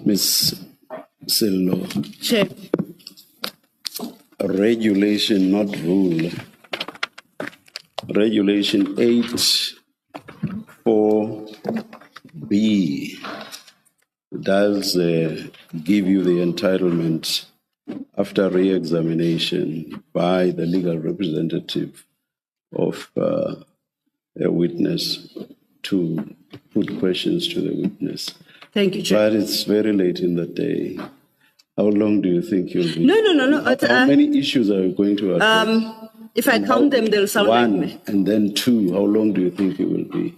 Ms. Sillo. Chair. Regulation, not rule. Regulation 8(4)B does give you the entitlement after re-examination by the legal representative of a witness to put questions to the witness. Thank you, Chair. But it's very late in the day. How long do you think you'll be? No. How many issues are you going to address? If I count them, they'll sound one, like and then two. How long do you think it will be?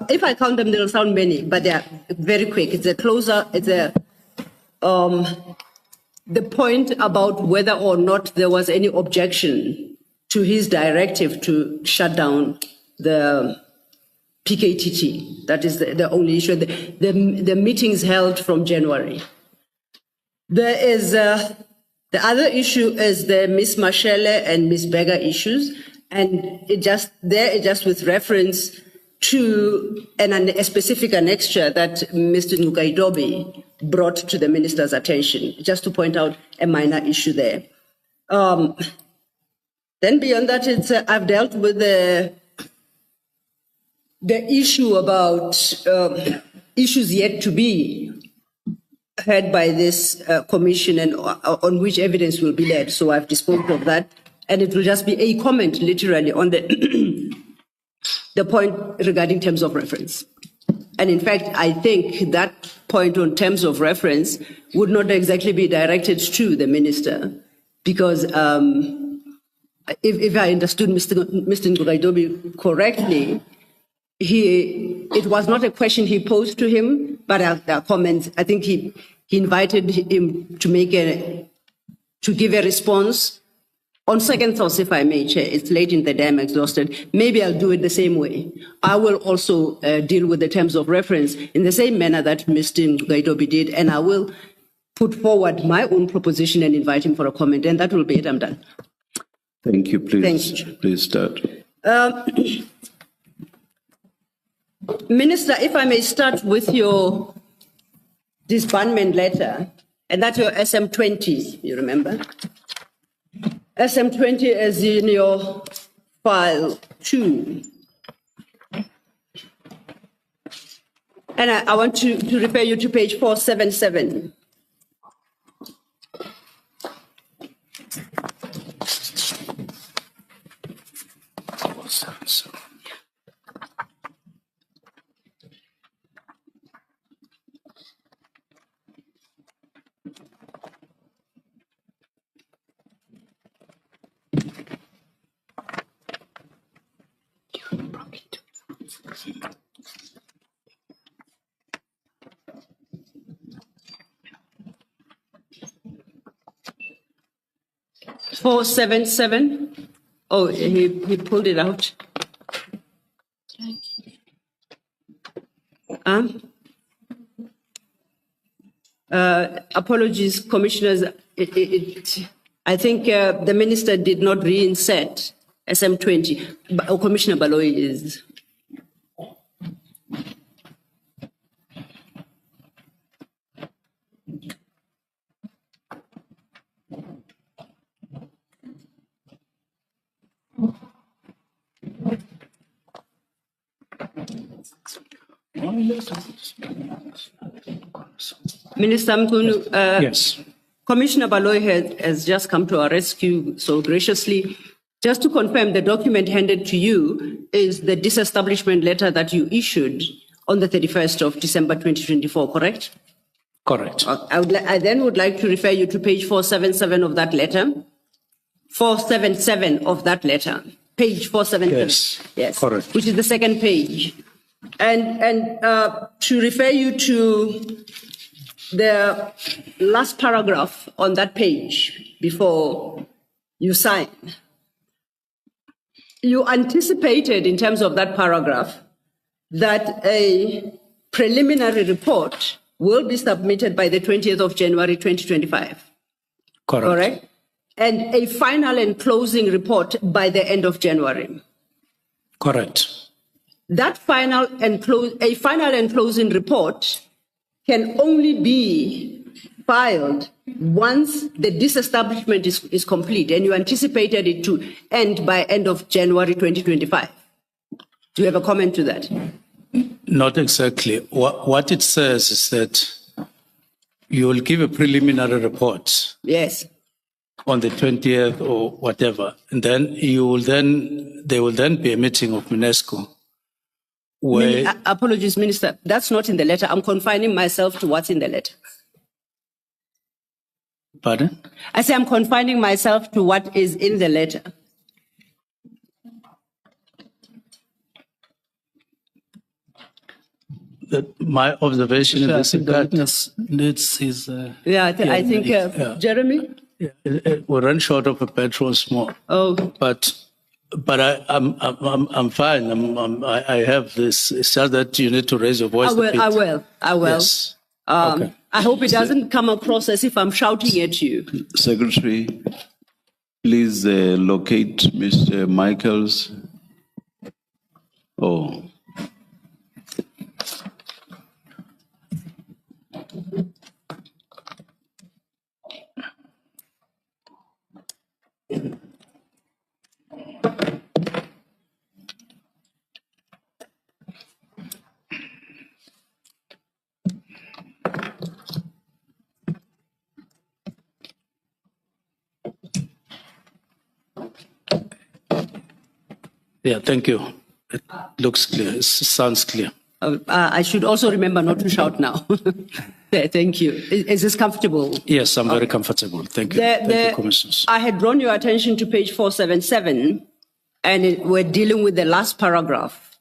If I count them, they'll sound many, but they're very quick. It's a closer. It's a the point about whether or not there was any objection to his directive to shut down the PKTT. That is the only issue. The meetings held from January. There is the other issue is the Ms. Mashele and Ms. Berger issues, and it just with reference to a specific annexure that Mr. Ngaidobi brought to the minister's attention, just to point out a minor issue there. Then beyond that, I've dealt with the issue about issues yet to be heard by this commission and on which evidence will be led. So I've disposed of that, and it will just be a comment literally on the point regarding terms of reference. And in fact, I think that point on terms of reference would not exactly be directed to the minister, because if I understood Mr. Ngaidobi correctly, it was not a question he posed to him, but a comment. I think he invited him to give a response. On second thoughts, if I may, Chair, it's late in the day, I'm exhausted. Maybe I'll do it the same way. I will also deal with the terms of reference in the same manner that Mr. Ngaidobi did, and I will put forward my own proposition and invite him for a comment, and that will be it. I'm done. Thank you. Please, Thank you. Please start. Minister, if I may start with your disbandment letter, and that's your SM20, you remember? SM20 is in your file 2. And I want to refer you to page 477. Four seven seven. Oh, he pulled it out. Apologies, commissioners. I think the minister did not reinsert SM20. Commissioner Baloyi is. Minister Mchunu, yes. Commissioner Baloyi has just come to our rescue so graciously. Just to confirm, the document handed to you is the disestablishment letter that you issued on the 31st of December 2024, correct? Correct. I then would like to refer you to page 477 of that letter. 477 of that letter. Page 477. Yes. Yes. Correct. Which is the second page. And to refer you to the last paragraph on that page before you sign. You anticipated in terms of that paragraph that a preliminary report will be submitted by the 20th of January 2025. Correct. Correct? And a final and closing report by the end of January. Correct. That final and closing report can only be filed once the disestablishment is complete, and you anticipated it to end by end of January 2025. Do you have a comment to that? Not exactly. What it says is that you will give a preliminary report Yes. on the 20th or whatever, and then there will then be a meeting of UNESCO where Apologies, Minister. That's not in the letter. I'm confining myself to what's in the letter. Pardon? I say I'm confining myself to what is in the letter. My observation in this regard, needs his. I think Jeremy. we run short of a petrol small. Oh, But I'm fine. I have this. It's just that you need to raise your voice. I will. Yes. Okay. I hope it doesn't come across as if I'm shouting at you. Secretary, please locate Mr. Michaels. Oh. Yeah, thank you. It looks clear. It sounds clear. I should also remember not to shout now. Thank you. Is this comfortable? Yes, I'm very comfortable. Thank you. Thank you, Commissioners. I had drawn your attention to page 477, and we're dealing with the last paragraph.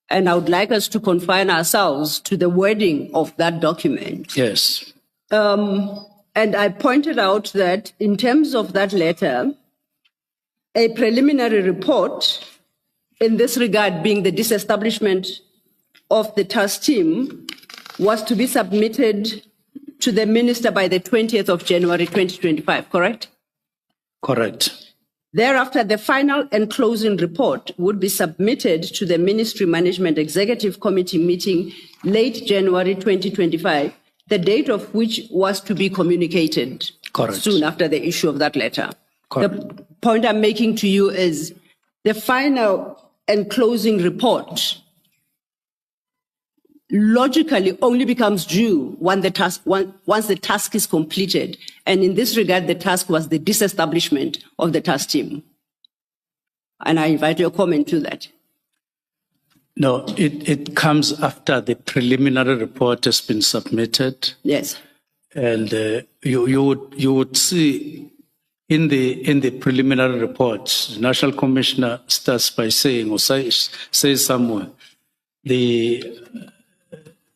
And I would like us to confine ourselves to the wording of that document. Yes. And I pointed out that in terms of that letter, a preliminary report in this regard being the disestablishment of the task team was to be submitted to the minister by the 20th of January 2025, correct? Correct. Thereafter, the final and closing report would be submitted to the Ministry Management Executive Committee meeting late January 2025, the date of which was to be communicated Correct. soon after the issue of that letter. Correct. The point I'm making to you is the final and closing report logically only becomes due once the task is completed. And in this regard, the task was the disestablishment of the task team. And I invite your comment to that. No, it comes after the preliminary report has been submitted. Yes. And you would see in the preliminary report, the National Commissioner starts by saying or says somewhere, the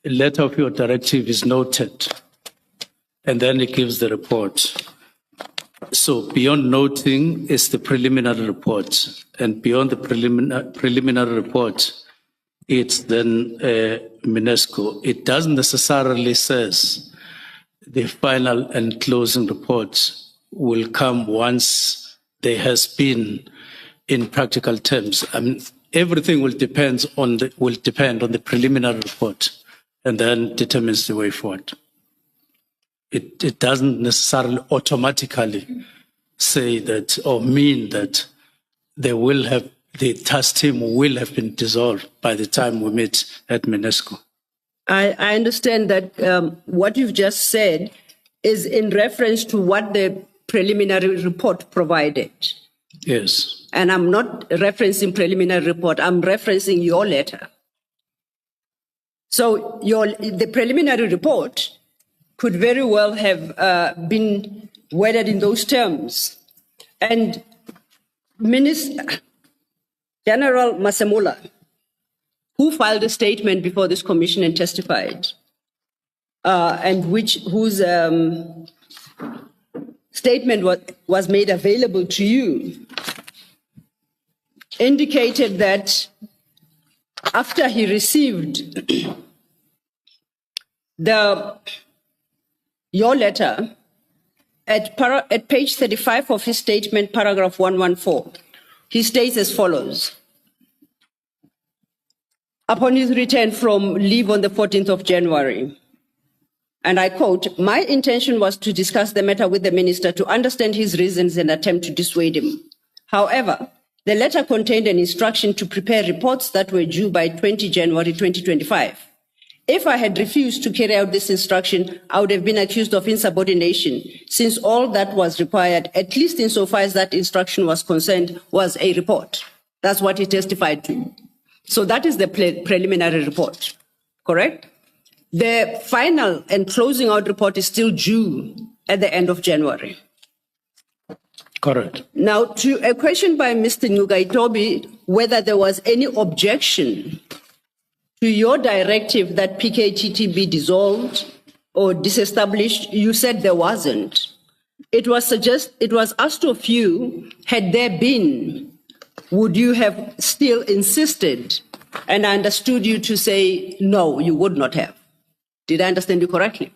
letter of your directive is noted, and then it gives the report. So beyond noting is the preliminary report, and beyond the preliminary report, it's then UNESCO. It doesn't necessarily says the final and closing report will come once there has been, in practical terms. I mean, everything will depend on the preliminary report, and then determines the way forward. It doesn't necessarily automatically say that or mean that the task team will have been dissolved by the time we meet at UNESCO. I understand that what you've just said is in reference to what the preliminary report provided. Yes. And I'm not referencing preliminary report, I'm referencing your letter. So the preliminary report could very well have been worded in those terms. And General Masemola, who filed a statement before this commission and testified, and whose statement was made available to you, indicated that after he received your letter, at page 35 of his statement, paragraph 114, he states as follows. Upon his return from leave on the 14th of January, And I quote, "My intention was to discuss the matter with the minister to understand his reasons and attempt to dissuade him. However, the letter contained an instruction to prepare reports that were due by 20 January 2025. If I had refused to carry out this instruction, I would have been accused of insubordination, since all that was required, at least insofar as that instruction was concerned, was a report." That's what he testified to. So that is the preliminary report, correct? The final and closing out report is still due at the end of January. Correct. Now, to a question by Mr. Ngugaitobi, whether there was any objection to your directive that PKTT be dissolved or disestablished, you said there wasn't. It was asked of you, had there been, would you have still insisted? And I understood you to say, no, you would not have. Did I understand you correctly?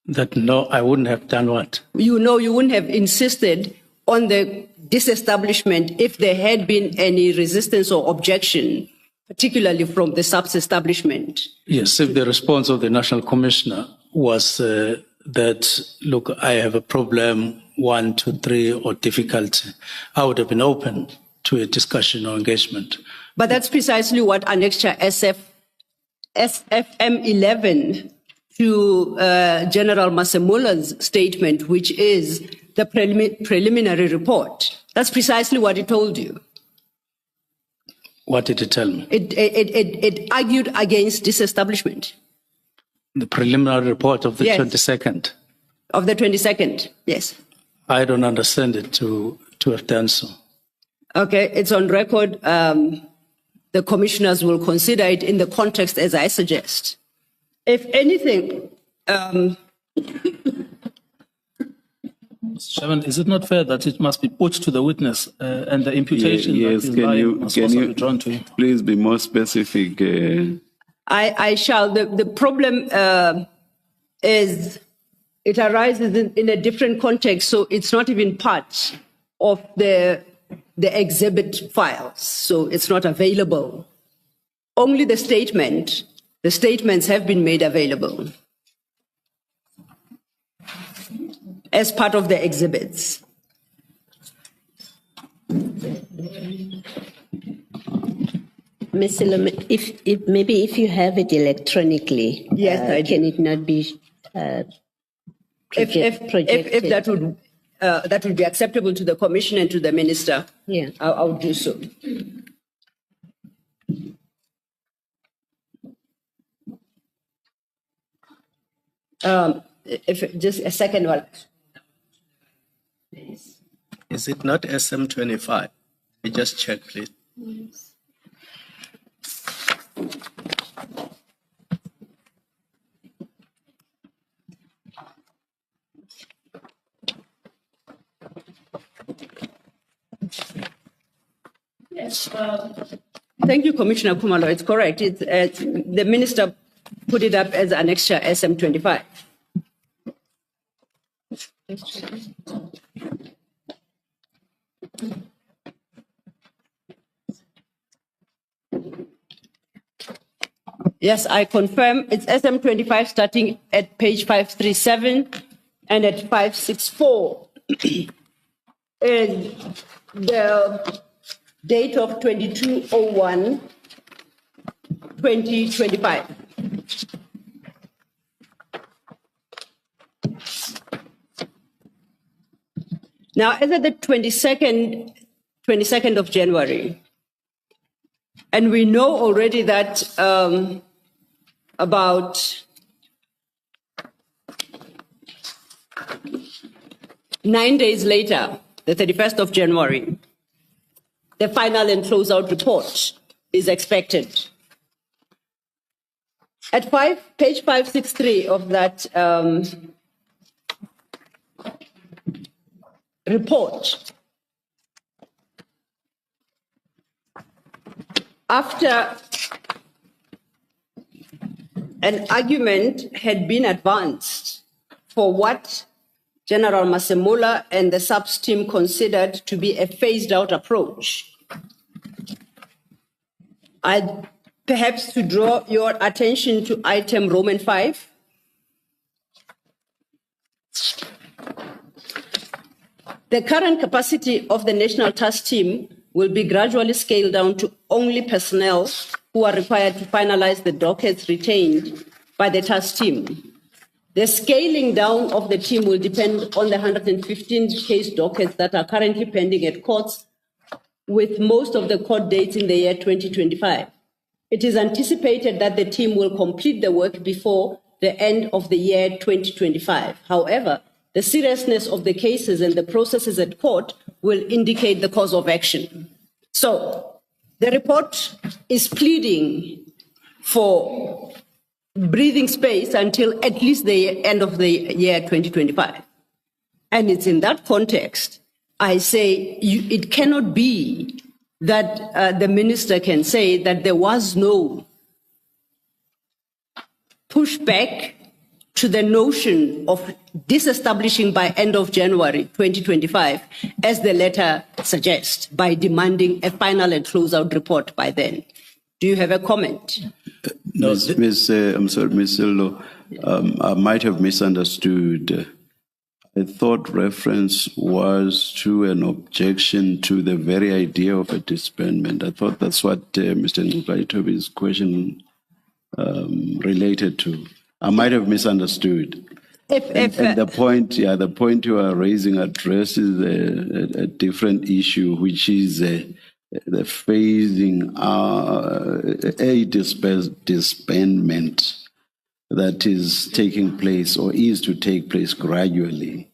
That no, I wouldn't have done what? You know, you wouldn't have insisted on the disestablishment if there had been any resistance or objection, particularly from the SAPS establishment. Yes, if the response of the National Commissioner was that, look, I have a problem, 1, 2, 3, or difficulty, I would have been open to a discussion or engagement. But that's precisely what Annexure SFM 11 to General Masemula's statement, which is the preliminary report. That's precisely what he told you. What did it tell me? It argued against disestablishment. The preliminary report of the Yes. 22nd. Of the 22nd, yes. I don't understand it to have done so. Okay, it's on record. The commissioners will consider it in the context as I suggest. If anything, Mr. Chairman, is it not fair that it must be put to the witness and the imputation Yes, that is can lying you must also be drawn to him? please be more specific? I shall. The problem is it arises in a different context, so it's not even part of the exhibit files, so it's not available. Only the statements have been made available as part of the exhibits. Ms. Silliman, if maybe if you have it electronically, Yes, I do. can it not be projected? If that would be acceptable to the commission and to the minister, Yeah. I would do so. If just a second, one. Is it not SM25? We just check, please. Thank you, Commissioner Kumalo. It's correct. The minister put it up as Annexure SM25. Yes, I confirm it's SM25 starting at page 537 and at 564. And the date of 22/01/2025. Now, as of the 22nd of January, and we know already that about 9 days later, the 31st of January, the final and closeout report is expected. At page 563 of that report, after an argument had been advanced for what General Masemula and the SAPS team considered to be a phased-out approach, I'd perhaps to draw your attention to item Roman 5, The current capacity of the National Task Team will be gradually scaled down to only personnel who are required to finalize the dockets retained by the task team. The scaling down of the team will depend on the 115 case dockets that are currently pending at courts, with most of the court dates in the year 2025. It is anticipated that the team will complete the work before the end of the year 2025. However, the seriousness of the cases and the processes at court will indicate the course of action. So the report is pleading for breathing space until at least the end of the year 2025. And it's in that context, I say it cannot be that the minister can say that there was no pushback to the notion of disestablishing by end of January 2025, as the letter suggests, by demanding a final and closeout report by then. Do you have a comment? I'm sorry, Ms. Sillo, I might have misunderstood. I thought reference was to an objection to the very idea of a disbandment. I thought that's what Mr. Ngugaitobi's question related to. I might have misunderstood. And the point you are raising addresses a different issue, which is the phasing a disbandment that is taking place or is to take place gradually.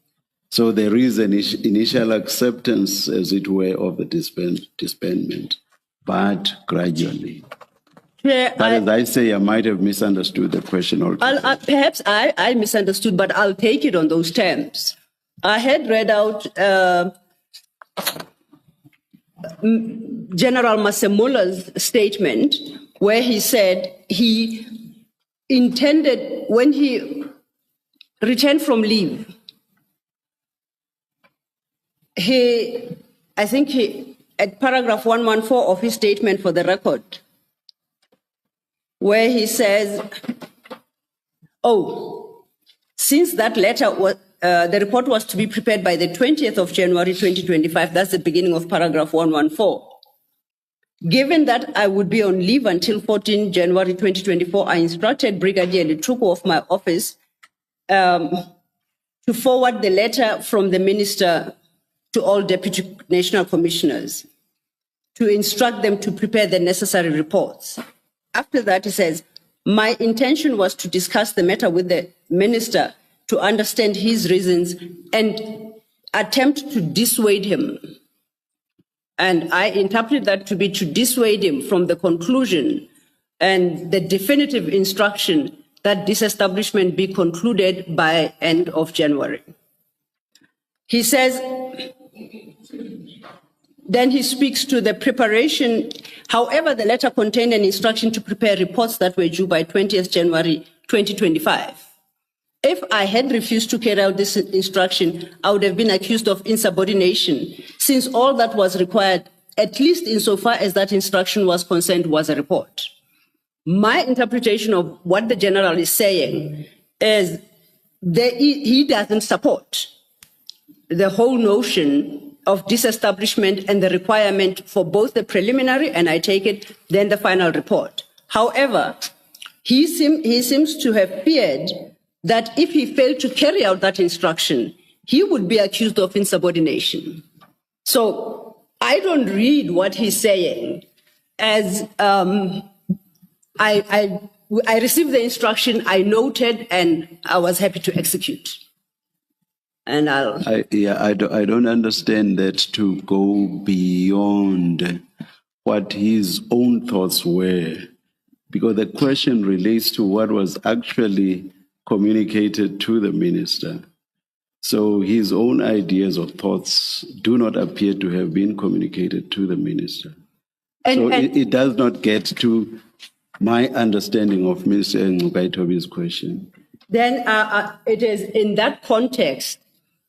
So there is an initial acceptance, as it were, of the disbandment, but gradually. But as I say, I might have misunderstood the question altogether. Perhaps I misunderstood, but I'll take it on those terms. I had read out General Masemula's statement where he said he intended, when he returned from leave, at paragraph 114 of his statement for the record, where he says, since that letter was, the report was to be prepared by the 20th of January 2025, that's the beginning of paragraph 114. Given that I would be on leave until 14 January 2024, I instructed Brigadier Lituku of my office to forward the letter from the minister to all deputy national commissioners to instruct them to prepare the necessary reports. After that, he says, my intention was to discuss the matter with the minister to understand his reasons and attempt to dissuade him. And I interpret that to be to dissuade him from the conclusion and the definitive instruction that disestablishment be concluded by end of January. He says, then he speaks to the preparation. However, the letter contained an instruction to prepare reports that were due by 20th January 2025. If I had refused to carry out this instruction, I would have been accused of insubordination, since all that was required, at least insofar as that instruction was concerned, was a report. My interpretation of what the general is saying is that he doesn't support the whole notion of disestablishment and the requirement for both the preliminary and, I take it, then the final report. However, he seems to have feared that if he failed to carry out that instruction, he would be accused of insubordination. So I don't read what he's saying as I received the instruction, I noted, and I was happy to execute. And I don't understand that to go beyond what his own thoughts were, because the question relates to what was actually communicated to the minister. So his own ideas or thoughts do not appear to have been communicated to the minister. It does not get to my understanding of Mr. Ngugaitobi's question. Then it is in that context.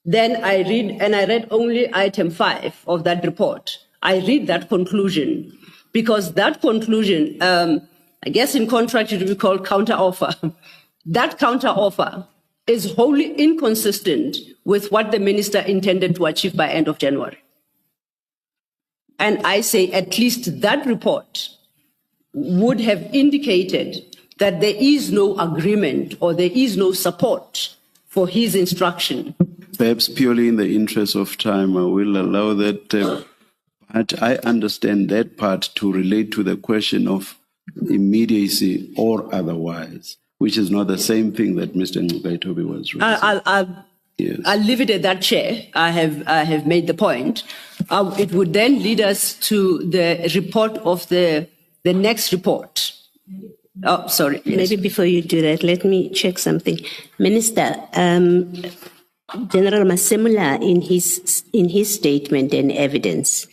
Then I read only item 5 of that report. I read that conclusion, because that conclusion, I guess in contract it would be called counteroffer. That counteroffer is wholly inconsistent with what the minister intended to achieve by end of January. And I say at least that report would have indicated that there is no agreement or there is no support for his instruction. Perhaps purely in the interest of time, I will allow that. But I understand that part to relate to the question of immediacy or otherwise, which is not the same thing that Mr. Ngcukaitobi was raising. Yes. I'll leave it at that, Chair. I have made the point. It would then lead us to the report of the next report. Oh, sorry. Maybe before you do that, let me check something. Minister, General Masemula, in his statement and evidence,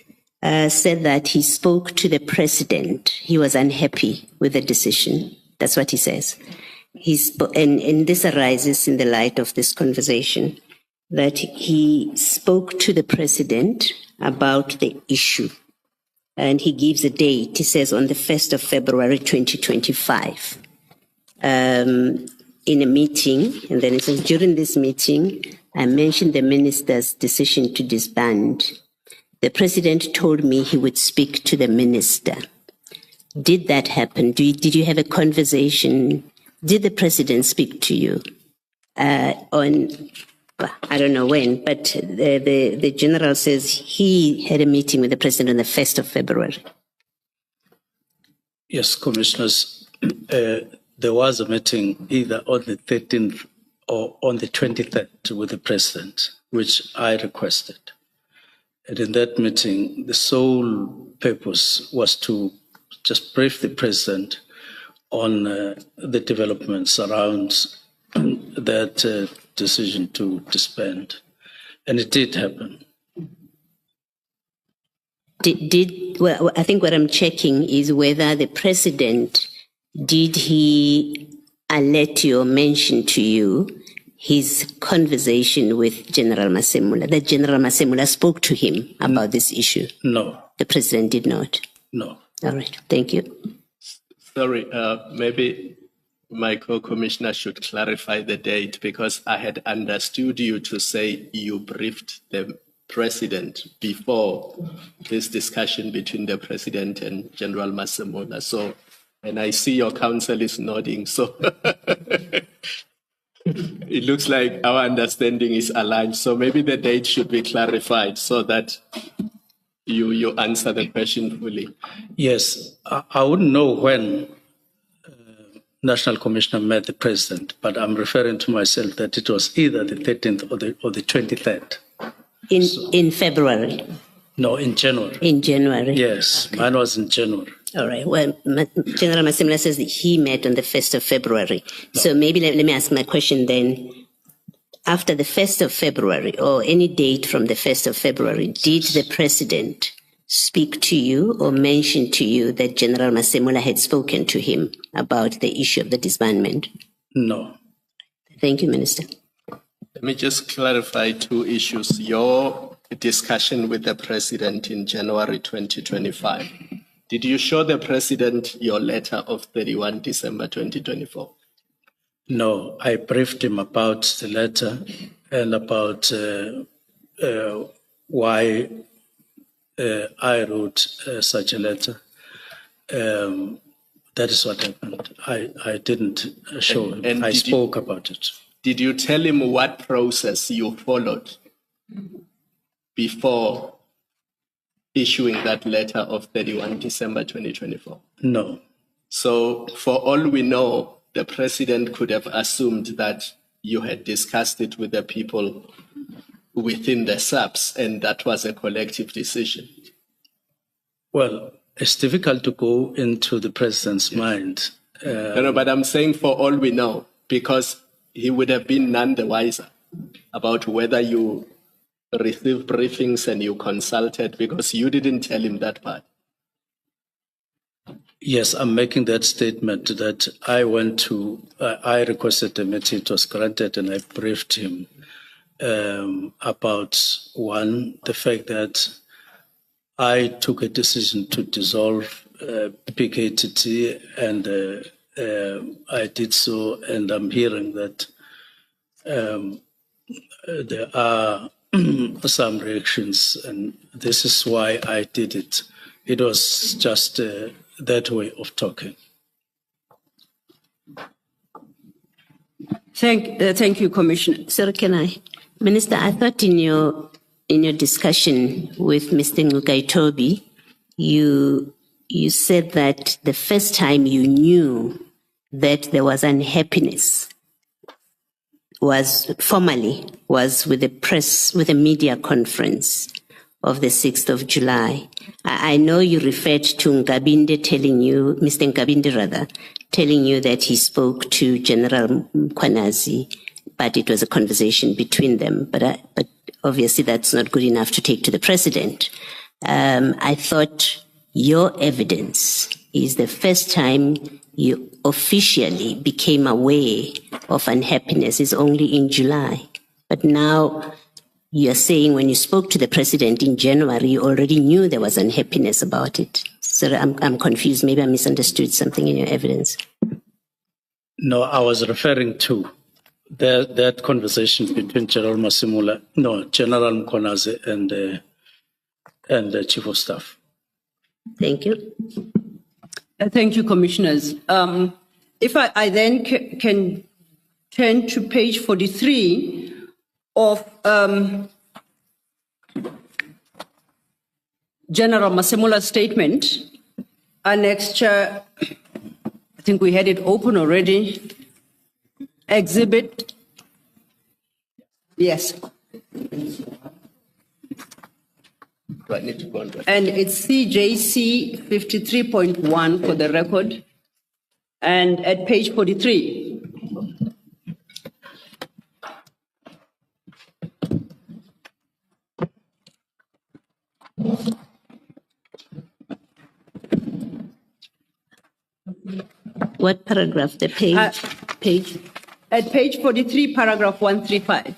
said that he spoke to the president. He was unhappy with the decision. That's what he says. And this arises in the light of this conversation, that he spoke to the president about the issue. And he gives a date. He says on the 1st of February 2025, in a meeting. And then he says, during this meeting, I mentioned the minister's decision to disband. The president told me he would speak to the minister. Did that happen? Did you have a conversation? Did the president speak to you on, I don't know when, but the general says he had a meeting with the president on the 1st of February. Yes, commissioners, there was a meeting either on the 13th or on the 23rd with the president, which I requested. And in that meeting, the sole purpose was to just brief the president on the developments around that decision to disband. And it did happen. Well, I think what I'm checking is whether the president, did he alert you or mention to you his conversation with General Masemula, that General Masemula spoke to him about this issue? No. The president did not? No. All right, thank you. Sorry, maybe my co-commissioner should clarify the date, because I had understood you to say you briefed the president before this discussion between the president and General Masemula. So, and I see your counsel is nodding, so it looks like our understanding is aligned. So maybe the date should be clarified so that you answer the question fully. Yes, I wouldn't know when National Commissioner met the president, but I'm referring to myself that it was either the 13th or the 23rd. In February? No, in January. In January? Yes, okay. Mine was in January. All right. Well, General Masemula says that he met on the 1st of February. No. So maybe let me ask my question then. After the 1st of February, or any date from the 1st of February, did the president speak to you or mention to you that General Masemula had spoken to him about the issue of the disbandment? No. Thank you, Minister. Let me just clarify two issues. Your discussion with the president in January 2025. Did you show the president your letter of 31 December 2024? No, I briefed him about the letter and about why I wrote such a letter. That is what happened. I didn't show him. And I spoke about it. Did you tell him what process you followed before issuing that letter of 31 December 2024? No. So for all we know, the president could have assumed that you had discussed it with the people within the SAPS, and that was a collective decision. Well, it's difficult to go into the president's mind. No, but I'm saying for all we know, because he would have been none the wiser about whether you received briefings and you consulted, because you didn't tell him that part. Yes, I'm making that statement that I requested a meeting, it was granted, and I briefed him about, one, the fact that I took a decision to dissolve PKTT, and I did so, and I'm hearing that there are some reactions, and this is why I did it. It was just that way of talking. Thank you, Commissioner. Sir, can I? Minister, I thought in your discussion with Mr. Ngugaitobi, you said that the first time you knew that there was unhappiness was with the media conference of the 6th of July. I know you referred to Mr. Nkabinde telling you that he spoke to General Mkhwanazi, but it was a conversation between them. But obviously that's not good enough to take to the president. I thought your evidence is the first time you officially became aware of unhappiness is only in July. But now you're saying when you spoke to the president in January, you already knew there was unhappiness about it. Sir, I'm confused. Maybe I misunderstood something in your evidence. No, I was referring to that conversation between General Mkhwanazi and the Chief of Staff. Thank you. Thank you, Commissioners. If I then can turn to page 43 of General Masemula's statement, annexure, I think we had it open already, exhibit, yes. Do I need to go on? And it's CJC 53.1 for the record. And at page 43. What paragraph? The page? Page? At page 43, paragraph 135.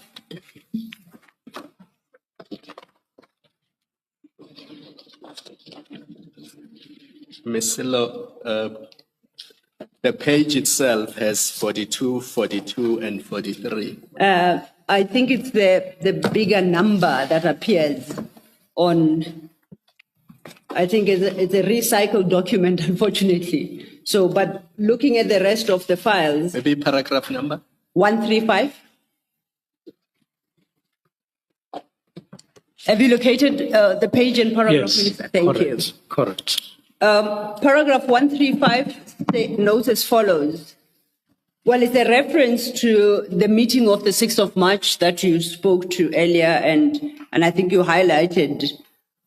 Ms. Silo, the page itself has 42, 42, and 43. I think it's the bigger number that appears on, I think it's a recycled document, unfortunately. So, but looking at the rest of the files. Maybe paragraph number? 135. Have you located the page and paragraph? Yes, Minister? Thank correct, you. correct. Paragraph 135 notes as follows. Well, it's a reference to the meeting of the 6th of March that you spoke to earlier, and I think you highlighted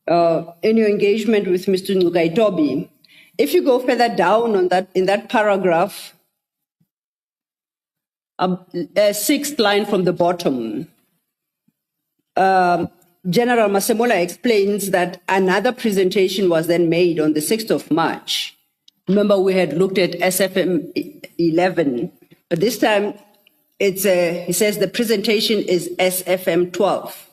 in your engagement with Mr. Ngugaitobi. If you go further down on that, in that paragraph, sixth line from the bottom, General Masemula explains that another presentation was then made on the 6th of March. Remember, we had looked at SFM 11, but this time he says the presentation is SFM 12.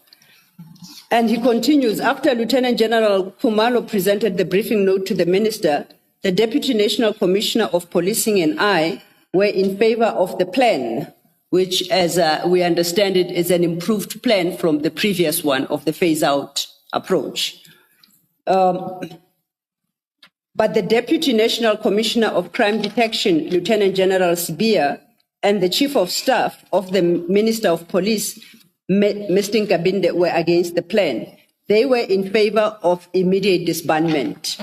And he continues, after Lieutenant General Khumalo presented the briefing note to the minister, the Deputy National Commissioner of Policing and I were in favor of the plan, which, as we understand it, is an improved plan from the previous one of the phase-out approach. But the Deputy National Commissioner of Crime Detection, Lieutenant General Sibia, and the Chief of Staff of the Minister of Police, Mr. Nkabinde, were against the plan. They were in favor of immediate disbandment.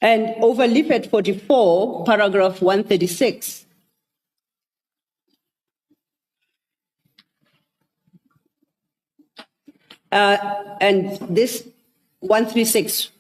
And over leaflet 44, paragraph 136. And this 136.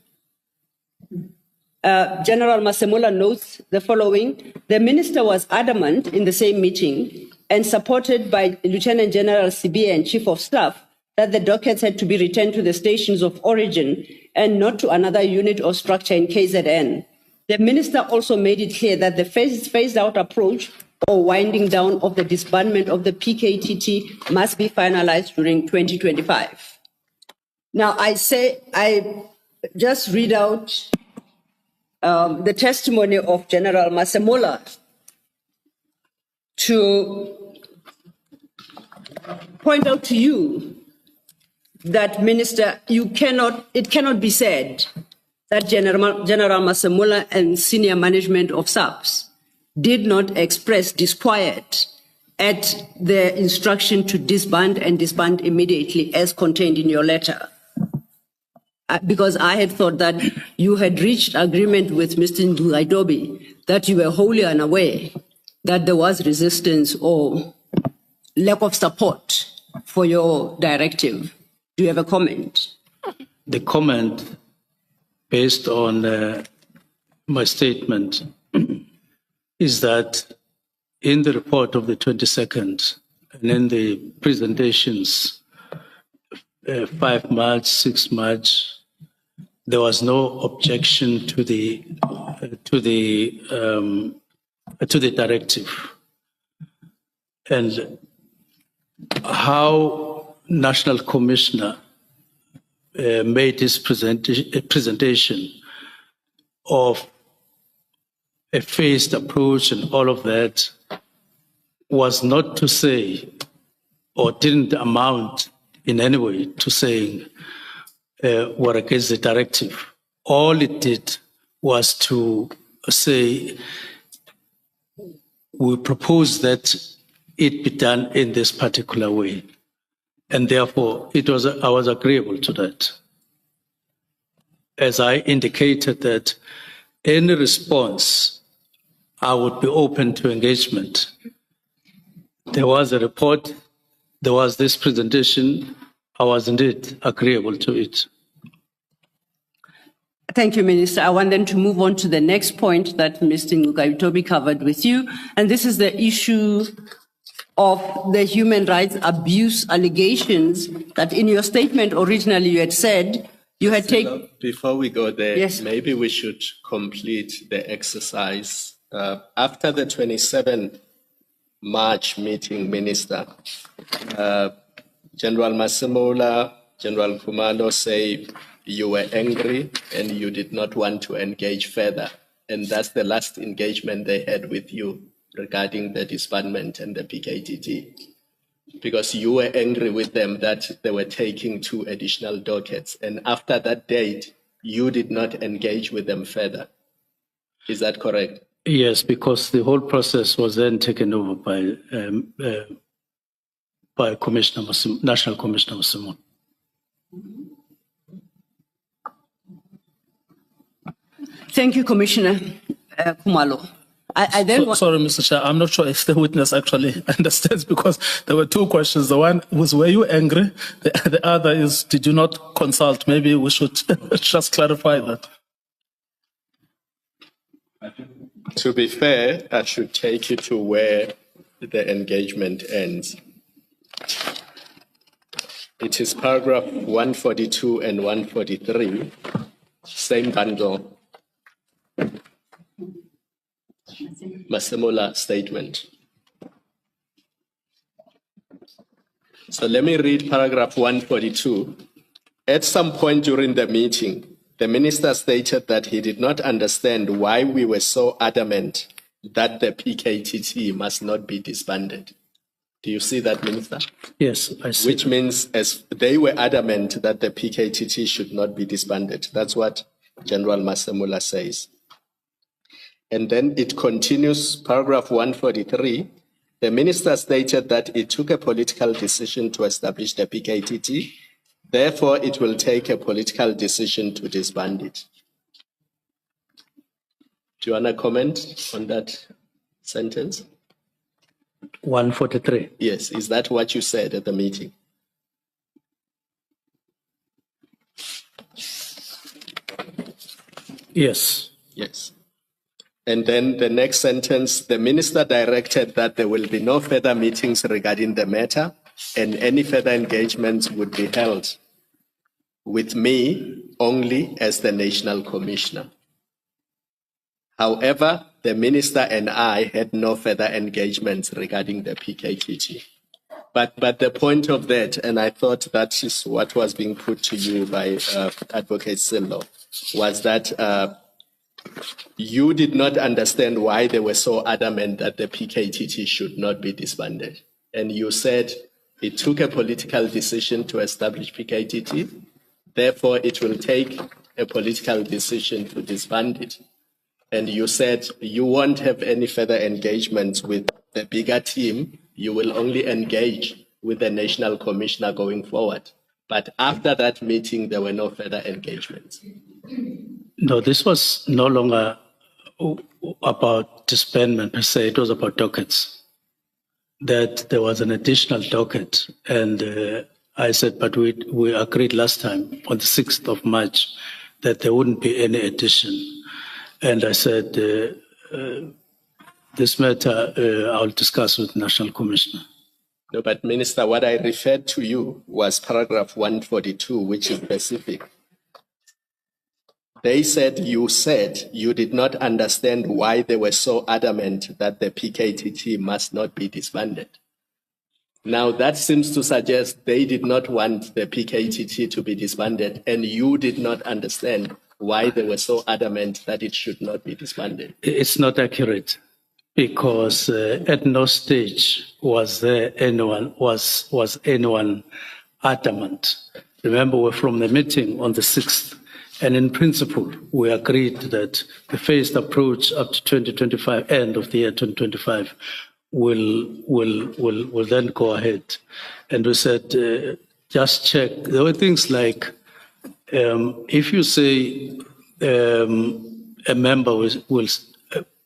General Masemula notes the following. The minister was adamant in the same meeting and supported by Lieutenant General Sibia and Chief of Staff that the dockets had to be returned to the stations of origin and not to another unit or structure in KZN. The minister also made it clear that the phased-out approach or winding down of the disbandment of the PKTT must be finalized during 2025. Now, I just read out the testimony of General Masemula to point out to you that, Minister, it cannot be said that General Masemola and senior management of SAPS did not express disquiet at the instruction to disband and disband immediately as contained in your letter. Because I had thought that you had reached agreement with Mr. Ndugaidobi that you were wholly unaware that there was resistance or lack of support for your directive. Do you have a comment? The comment based on my statement is that in the report of the 22nd and in the presentations 5 March, 6 March, there was no objection to the directive. And how National Commissioner made his presentation of a phased approach and all of that was not to say, or didn't amount in any way to saying were against the directive. All it did was to say, we propose that it be done in this particular way. And therefore, I was agreeable to that. As I indicated that any response, I would be open to engagement. There was a report, there was this presentation, I was indeed agreeable to it. Thank you, Minister. I want then to move on to the next point that Mr. Ndugaidobi covered with you, and this is the issue of the human rights abuse allegations that in your statement originally you had said you had taken. Before we go there, yes, maybe we should complete the exercise. After the 27 March meeting, Minister, General Masemola, General Kumalo say you were angry and you did not want to engage further. And that's the last engagement they had with you regarding the disbandment and the PKTT. Because you were angry with them that they were taking 2 additional dockets. And after that date, you did not engage with them further. Is that correct? Yes, because the whole process was then taken over by Commissioner National Commissioner Masemola. Thank you, Commissioner Kumalo. I then Sorry, Mr. Chair, I'm not sure if the witness actually understands because there were 2 questions. The one was, were you angry? The other is, did you not consult? Maybe we should just clarify that. To be fair, I should take you to where the engagement ends. It is paragraph 142 and 143, same bundle. Masemola statement. So let me read paragraph 142. At some point during the meeting, the minister stated that he did not understand why we were so adamant that the PKTT must not be disbanded. Do you see that, Minister? Yes, I see. Which means as they were adamant that the PKTT should not be disbanded. That's what General Masemola says. And then it continues, paragraph 143. The minister stated that it took a political decision to establish the PKTT. Therefore, it will take a political decision to disband it. Do you want to comment on that sentence? 143. Yes. Is that what you said at the meeting? Yes. Yes. And then the next sentence, the minister directed that there will be no further meetings regarding the matter and any further engagements would be held with me only as the national commissioner. However, the minister and I had no further engagements regarding the PKTT. But the point of that, and I thought that is what was being put to you by Advocate Sillo, was that you did not understand why they were so adamant that the PKTT should not be disbanded. And you said it took a political decision to establish PKTT, therefore it will take a political decision to disband it. And you said you won't have any further engagements with the bigger team, you will only engage with the National Commissioner going forward. But after that meeting, there were no further engagements. No, this was no longer about disbandment per se, it was about dockets. That there was an additional docket, and I said, but we agreed last time on the 6th of March that there wouldn't be any addition. And I said, this matter I'll discuss with National Commissioner. No, but Minister, what I referred to you was paragraph 142, which is specific. They said you did not understand why they were so adamant that the PKTT must not be disbanded. Now, that seems to suggest they did not want the PKTT to be disbanded, and you did not understand why they were so adamant that it should not be disbanded. It's not accurate, because at no stage was anyone adamant. Remember, we're from the meeting on the 6th. And in principle, we agreed that the phased approach up to 2025, end of the year 2025, will then go ahead. And we said, just check. There were things like, if you say a member will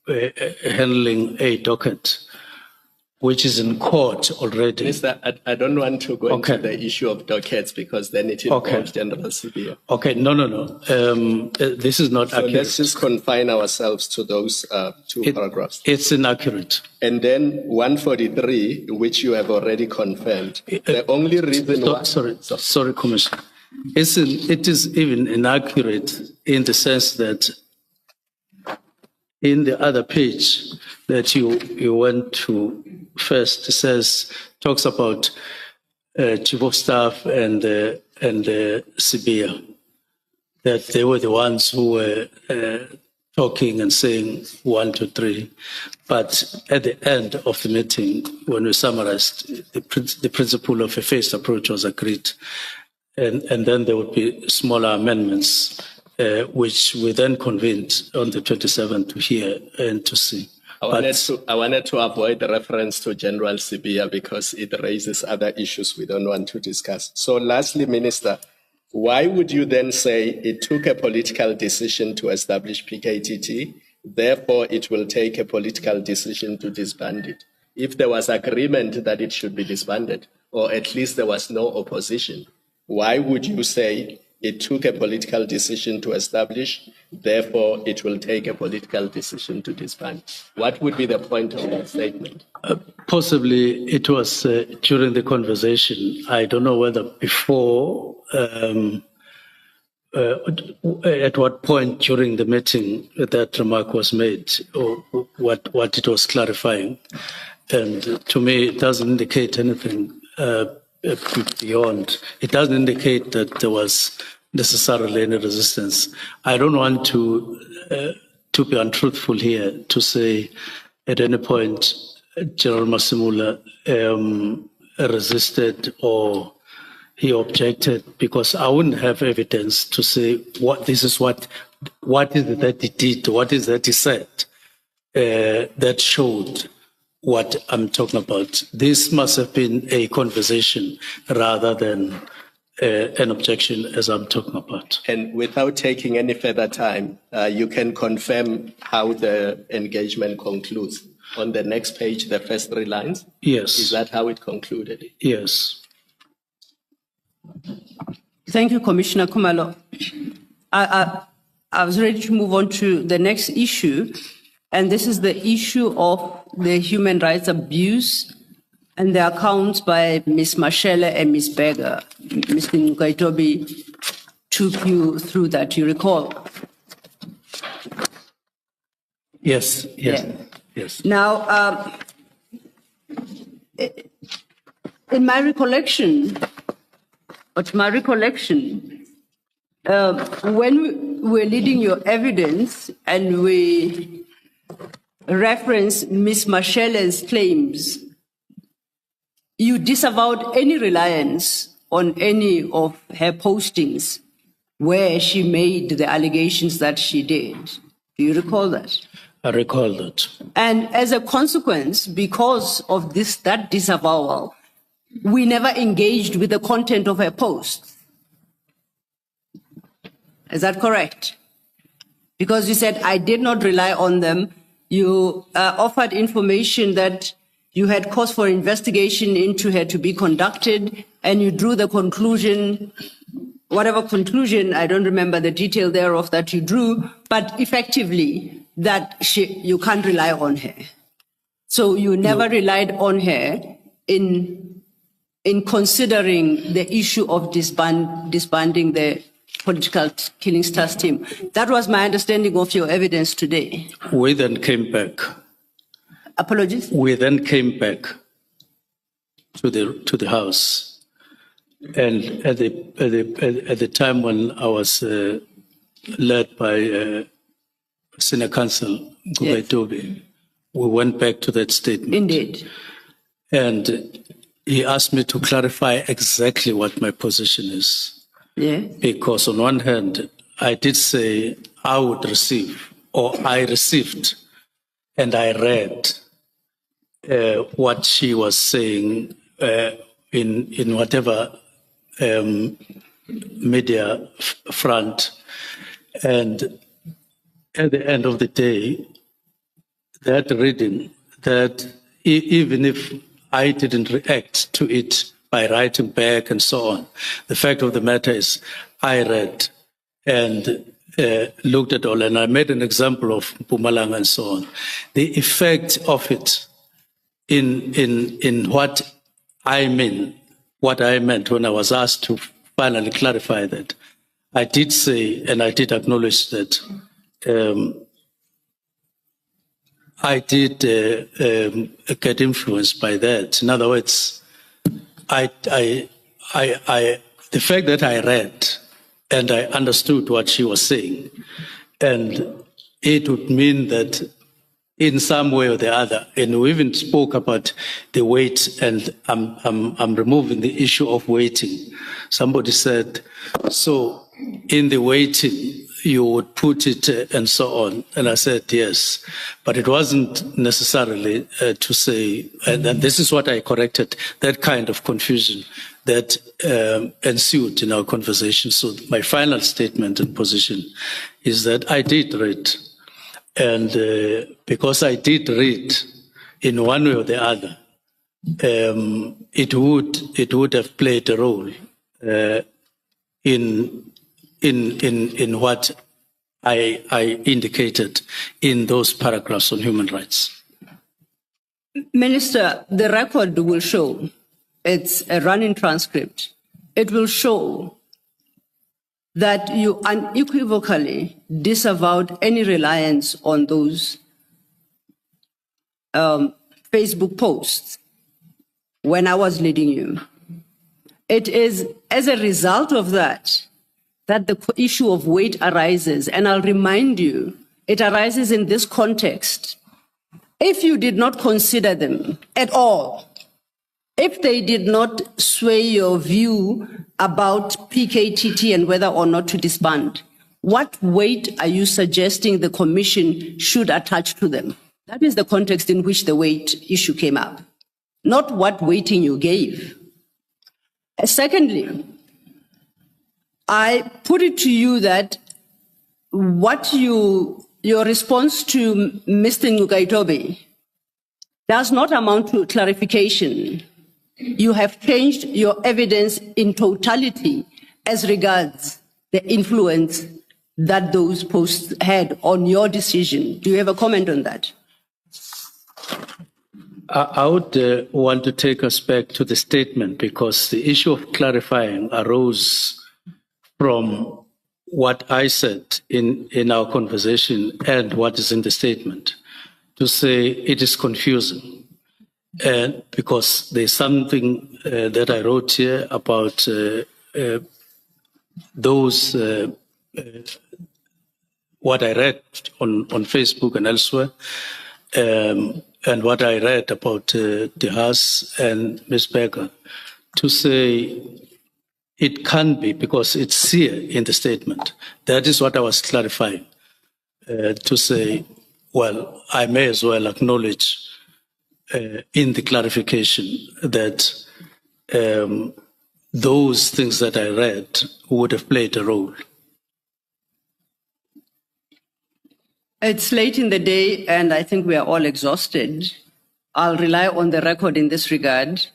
handling a docket, which is in court already. Minister, I don't want to go into the issue of dockets because then it involves General CBO. Okay, no. This is not accurate. Let's just confine ourselves to those two paragraphs. It's inaccurate. And then 143, which you have already confirmed. The only reason why... Sorry, Commissioner. It is even inaccurate in the sense that in the other page that you went to first, talks about Chief of Staff and Sibia, that they were the ones who were talking and saying 1, 2, 3. But at the end of the meeting, when we summarized, the principle of a phased approach was agreed. And then there would be smaller amendments, which we then convened on the 27th to hear and to see. I wanted to avoid the reference to General Sibia because it raises other issues we don't want to discuss. So lastly, Minister, why would you then say it took a political decision to establish PKTT, therefore it will take a political decision to disband it? If there was agreement that it should be disbanded, or at least there was no opposition, why would you say it took a political decision to establish, therefore it will take a political decision to disband? What would be the point of that statement? Possibly it was during the conversation. I don't know whether before, at what point during the meeting that remark was made, or what it was clarifying. And to me, it doesn't indicate anything beyond. It doesn't indicate that there was necessarily any resistance. I don't want to be untruthful here to say at any point General Masimula resisted or he objected, because I wouldn't have evidence to say what is it that he did, what is that he said that showed what I'm talking about. This must have been a conversation rather than an objection as I'm talking about. And without taking any further time, you can confirm how the engagement concludes. On the next page, the first 3 lines? Yes. Is that how it concluded? Yes. Thank you, Commissioner Kumalo. I was ready to move on to the next issue, and this is the issue of the human rights abuse and the accounts by Ms. Mashele and Ms. Berger. Mr. Nkaitobi took you through that, you recall? Yes. Yeah. Yes. Now, in my recollection, when we're leading your evidence and we reference Ms. Mashele's claims, you disavowed any reliance on any of her postings where she made the allegations that she did. Do you recall that? I recall that. And as a consequence, because of that disavowal, we never engaged with the content of her posts. Is that correct? Because you said, I did not rely on them. You offered information that you had cause for investigation into her to be conducted, and you drew the conclusion, whatever conclusion, I don't remember the detail thereof that you drew, but effectively that you can't rely on her. So you never relied on her in considering the issue of disbanding the political killing stars team. That was my understanding of your evidence today. We then came back. Apologies? We then came back to the house, and at the time when I was led by Senior Counsel Gubaitobi, we went back to that statement. Indeed. And he asked me to clarify exactly what my position is. Yeah. Because on one hand, I did say I would receive, or I received, and I read what she was saying in whatever media front. And at the end of the day, that reading, that even if I didn't react to it by writing back and so on, the fact of the matter is I read and looked at all, and I made an example of Mpumalanga and so on. The effect of it in what I mean, what I meant when I was asked to finally clarify that, I did say and I did acknowledge that I did get influenced by that. In other words, the fact that I read and I understood what she was saying, and it would mean that in some way or the other, and we even spoke about the weight, and I'm removing the issue of waiting. Somebody said, so in the waiting, you would put it and so on. And I said, yes, but it wasn't necessarily to say, and this is what I corrected, that kind of confusion that ensued in our conversation. So my final statement and position is that I did read. And because I did read in one way or the other, it would have played a role in what I indicated in those paragraphs on human rights. Minister, the record will show, it's a running transcript, it will show that you unequivocally disavowed any reliance on those Facebook posts when I was leading you. It is as a result of that the issue of weight arises. And I'll remind you, it arises in this context. If you did not consider them at all, if they did not sway your view about PKTT and whether or not to disband, what weight are you suggesting the Commission should attach to them? That is the context in which the weight issue came up, not what weighting you gave. Secondly, I put it to you that your response to Mr. Ngugaitobe does not amount to clarification. You have changed your evidence in totality as regards the influence that those posts had on your decision. Do you have a comment on that? I would want to take us back to the statement, because the issue of clarifying arose from what I said in our conversation and what is in the statement, to say it is confusing. And because there's something that I wrote here about those, what I read on Facebook and elsewhere, and what I read about De Haas and Ms. Berger, to say it can be, because it's here in the statement. That is what I was clarifying, to say, well, I may as well acknowledge in the clarification that those things that I read would have played a role. It's late in the day, and I think we are all exhausted. I'll rely on the record in this regard,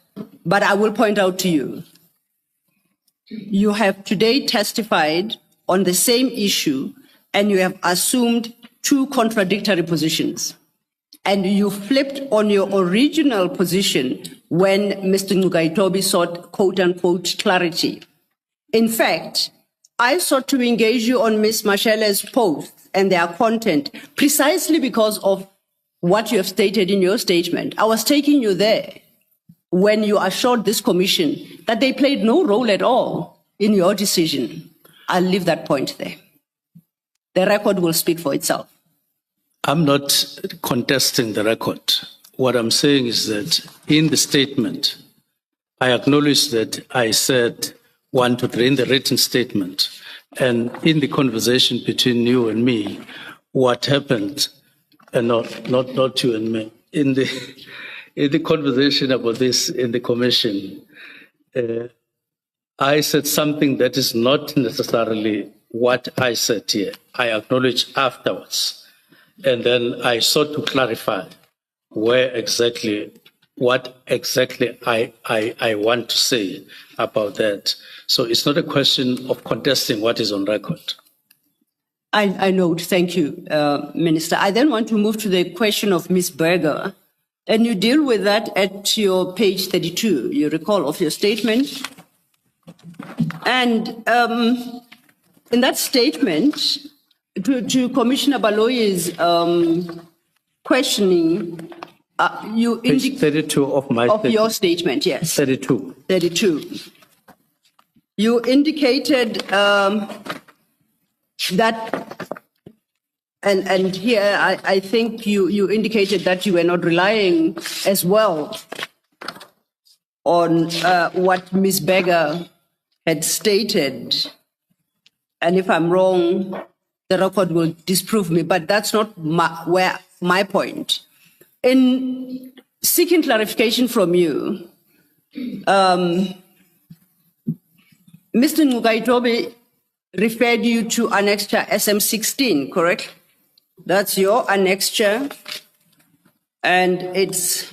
but I will point out to you, you have today testified on the same issue, and you have assumed two contradictory positions. And you flipped on your original position when Mr. Ngugaitobi sought quote-unquote clarity. In fact, I sought to engage you on Ms. Mashele's posts and their content precisely because of what you have stated in your statement. I was taking you there when you assured this commission that they played no role at all in your decision. I'll leave that point there. The record will speak for itself. I'm not contesting the record. What I'm saying is that in the statement, I acknowledge that I said 1, 2, 3 in the written statement. And in the conversation between you and me, what happened, and not you and me, in the conversation about this in the commission, I said something that is not necessarily what I said here. I acknowledge afterwards. And then I sought to clarify what exactly I want to say about that. So it's not a question of contesting what is on record. I note, thank you, Minister. I then want to move to the question of Ms. Berger, and you deal with that at your page 32, you recall, of your statement. And in that statement, to Commissioner Baloyi's questioning, you Page 32 of my of your statement, yes. 32. 32. You indicated that, and here I think you indicated that you were not relying as well on what Ms. Berger had stated. And if I'm wrong, the record will disprove me, but that's not my point. In seeking clarification from you, Mr. Ngugaitobi referred you to annexure SM16, correct? That's your annexure, and it's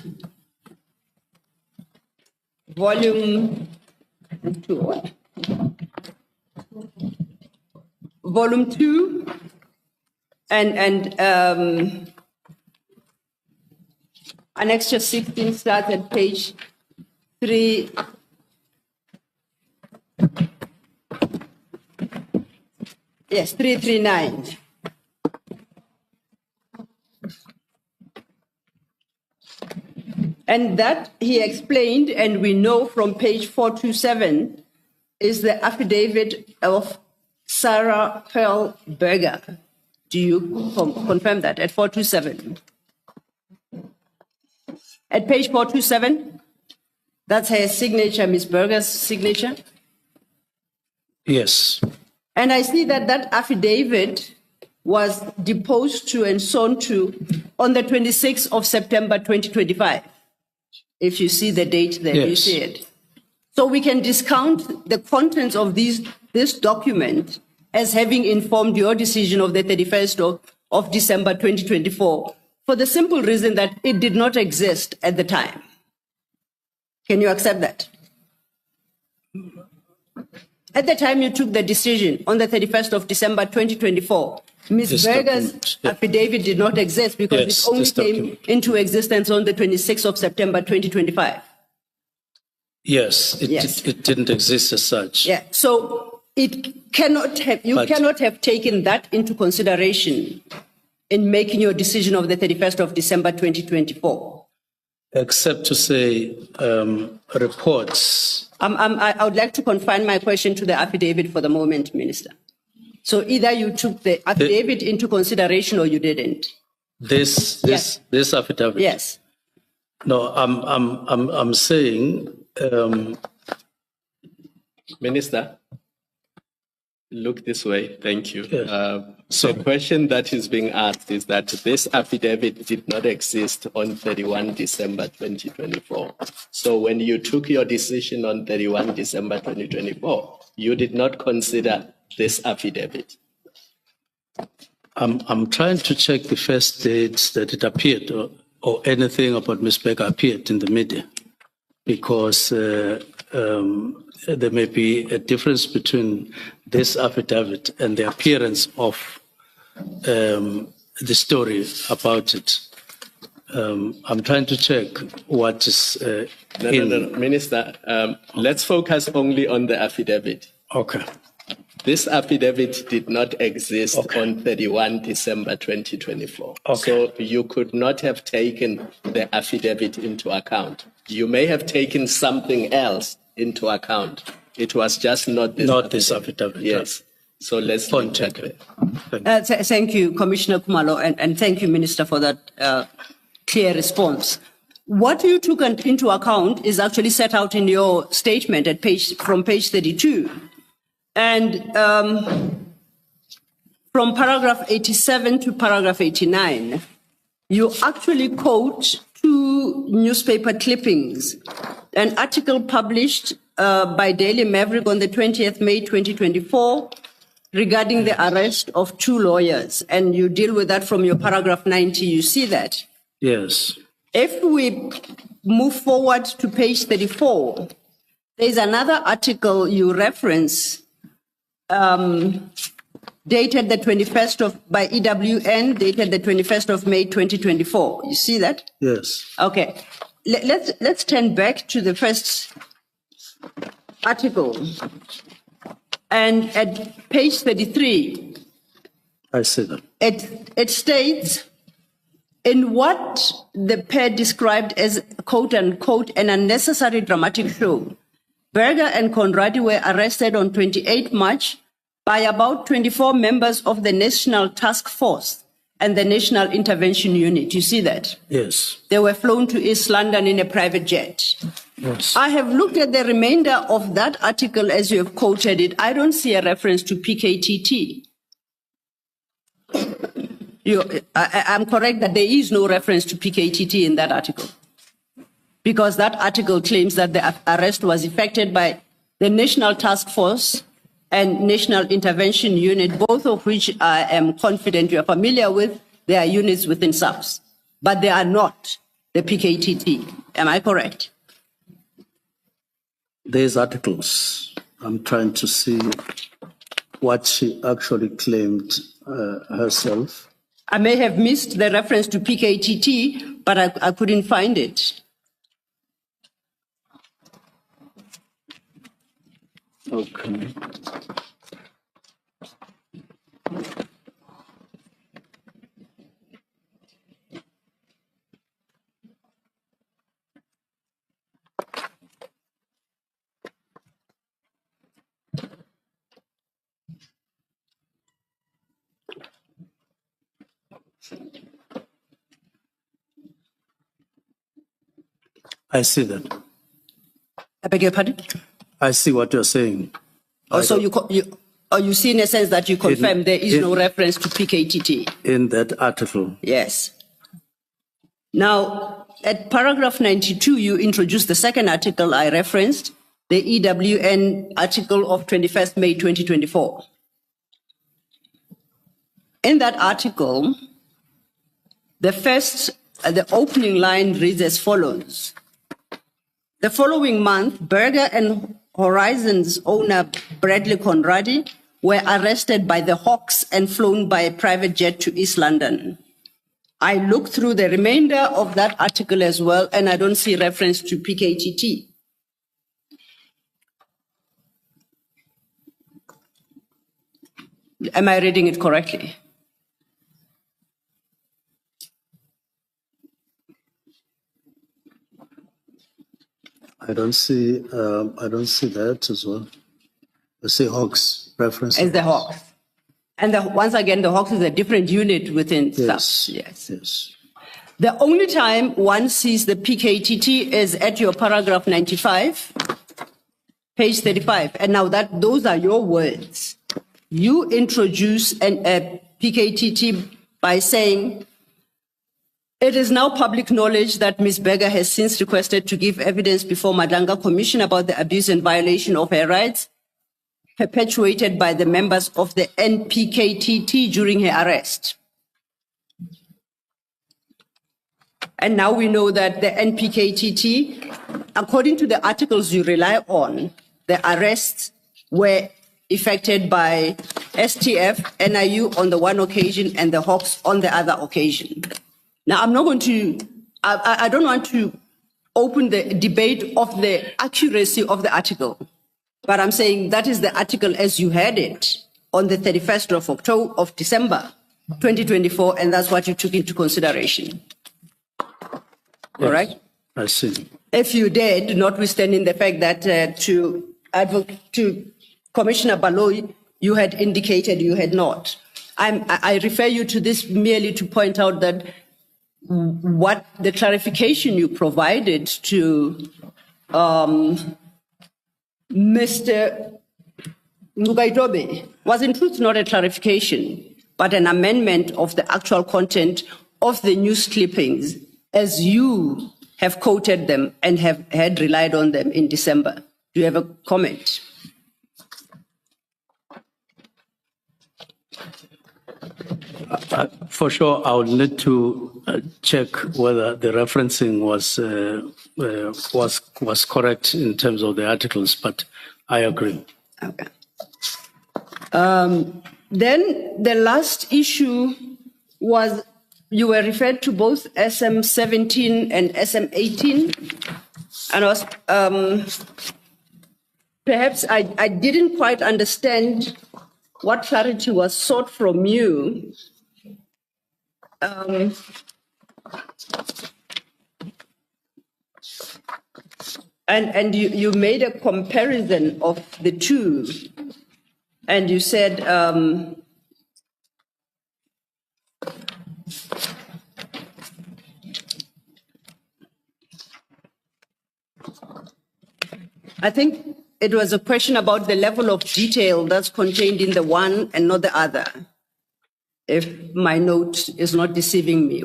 volume 2. Volume 2, and annexure 16 starts at page 3. Yes, 339. And that he explained, and we know from page 427, is the affidavit of Sarah Pearl Berger. Do you confirm that at 427? At page 427, that's her signature, Ms. Berger's signature? Yes. And I see that that affidavit was deposed to and sworn to on the 26th of September 2025. If you see the date there, yes. You see it. So we can discount the contents of this document as having informed your decision of the 31st of December 2024 for the simple reason that it did not exist at the time. Can you accept that? At the time you took the decision on the 31st of December 2024, Ms. Berger's affidavit did not exist because it only came into existence on the 26th of September 2025. Yes, it didn't exist as such. Yeah, so it cannot have, you cannot have taken that into consideration in making your decision of the 31st of December 2024. except to say reports. I would like to confine my question to the affidavit for the moment, Minister. So either you took the affidavit into consideration or you didn't. This affidavit. Yes. No, I'm saying. Minister, look this way. Thank you. Yes. The question that is being asked is that this affidavit did not exist on 31 December 2024. So when you took your decision on 31 December 2024, you did not consider this affidavit. I'm trying to check the first dates that it appeared or anything about Ms. Becker appeared in the media, because there may be a difference between this affidavit and the appearance of the story about it. I'm trying to check what is No. Minister, let's focus only on the affidavit. Okay. This affidavit did not exist on 31 December 2024. Okay. So you could not have taken the affidavit into account. You may have taken something else into account. It was just not this affidavit. This affidavit. Yes. So let's Point check taken. it. Thank you, Commissioner Kumalo, and thank you, Minister, for that clear response. What you took into account is actually set out in your statement from page 32. And from paragraph 87 to paragraph 89, you actually quote two newspaper clippings, an article published by Daily Maverick on the 20th May 2024 regarding the arrest of two lawyers, and you deal with that from your paragraph 90, you see that. Yes. If we move forward to page 34, there's another article you reference dated the 21st by EWN, dated the 21st of May 2024. You see that? Yes. Okay. Let's turn back to the first article. And at page 33, I see that. it states, in what the pair described as quote unquote an unnecessary dramatic show, Berger and Conradi were arrested on 28 March by about 24 members of the National Task Force and the National Intervention Unit. You see that? Yes. They were flown to East London in a private jet. Yes. I I have looked at the remainder of that article as you have quoted it. I don't see a reference to PKTT. I'm correct that there is no reference to PKTT in that article, because that article claims that the arrest was effected by the National Task Force and National Intervention Unit, both of which I am confident you are familiar with. They are units within SAPS, but they are not the PKTT. Am I correct? These articles, I'm trying to see what she actually claimed herself. I may have missed the reference to PKTT, but I couldn't find it. Okay. I see that. I beg your pardon? I see what you're saying. Also, you see in a sense that you confirm there is no reference to PKTT. In that article. Yes. Now, at paragraph 92, you introduced the second article I referenced, the EWN article of 21st May 2024. In that article, the opening line reads as follows. The following month, Berger and Horizon's owner, Bradley Conradi, were arrested by the Hawks and flown by a private jet to East London. I looked through the remainder of that article as well, and I don't see reference to PKTT. Am I reading it correctly? I don't see that as well. I see Hawks reference. As the Hawks. And once again, the Hawks is a different unit within Yes. SAFS. Yes. Yes. The only time one sees the PKTT is at your paragraph 95, page 35. And now those are your words. You introduce a PKTT by saying, it is now public knowledge that Ms. Berger has since requested to give evidence before Madanga Commission about the abuse and violation of her rights perpetuated by the members of the NPKTT during her arrest. And now we know that the NPKTT, according to the articles you rely on, the arrests were effected by STF, NIU on the one occasion and the Hawks on the other occasion. Now, I'm not going to, I don't want to open the debate of the accuracy of the article, but I'm saying that is the article as you had it on the 31st of December, 2024, and that's what you took into consideration. Yes, all right? I see. If you did, notwithstanding the fact that to Commissioner Baloyi, you had indicated you had not. I refer you to this merely to point out that what the clarification you provided to Mr. Ngugaitobe was in truth not a clarification, but an amendment of the actual content of the news clippings as you have quoted them and had relied on them in December. Do you have a comment? For sure, I would need to check whether the referencing was correct in terms of the articles, but I agree. Okay. Then the last issue was you were referred to both SM17 and SM18, and I was perhaps I didn't quite understand what clarity was sought from you. And you made a comparison of the two, and you said I think it was a question about the level of detail that's contained in the one and not the other, if my note is not deceiving me.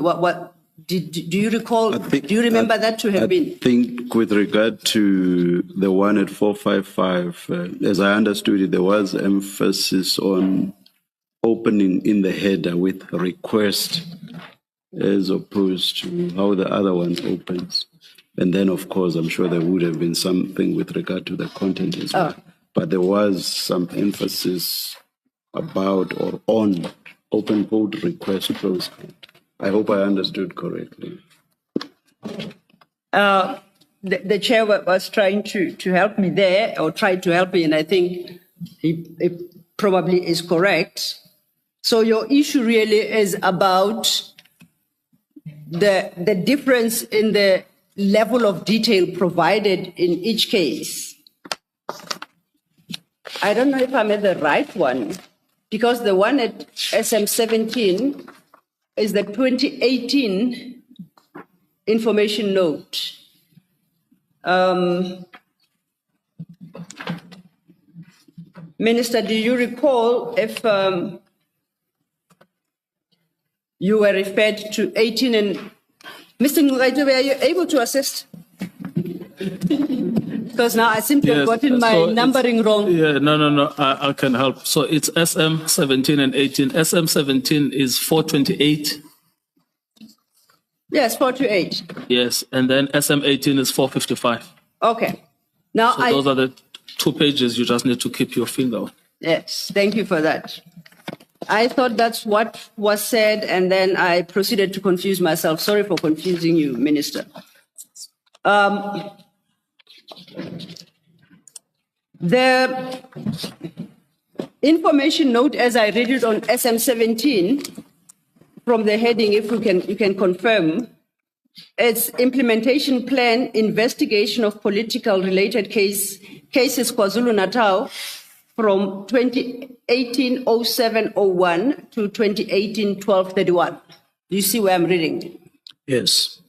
Do you recall, do you remember that to have been? I think with regard to the one at 455, as I understood it, there was emphasis on opening in the header with request as opposed to how the other one opens. And then, of course, I'm sure there would have been something with regard to the content as well. But there was some emphasis about or on open quote, request, close quote. I hope I understood correctly. The chair was trying to help me there, or tried to help me, and I think it probably is correct. So your issue really is about the difference in the level of detail provided in each case. I don't know if I'm at the right one, because the one at SM17 is the 2018 information note. Minister, do you recall if you were referred to 18 and Mr. Ngugaitobe, are you able to assist? Because now I seem to have gotten my numbering wrong. Yeah, no, I can help. So it's SM 17 and 18. SM 17 is 428. Yes, 428. Yes, and then SM 18 is 455. Okay. Now So those are the 2 pages you just need to keep your finger on. Yes, thank you for that. I thought that's what was said, and then I proceeded to confuse myself. Sorry for confusing you, Minister. The information note, as I read it on SM17, from the heading, if you can confirm, It's implementation plan, investigation of political related cases KwaZulu-Natal from 2018-07-01 to 2018-12-31. Do you see where I'm reading? Yes.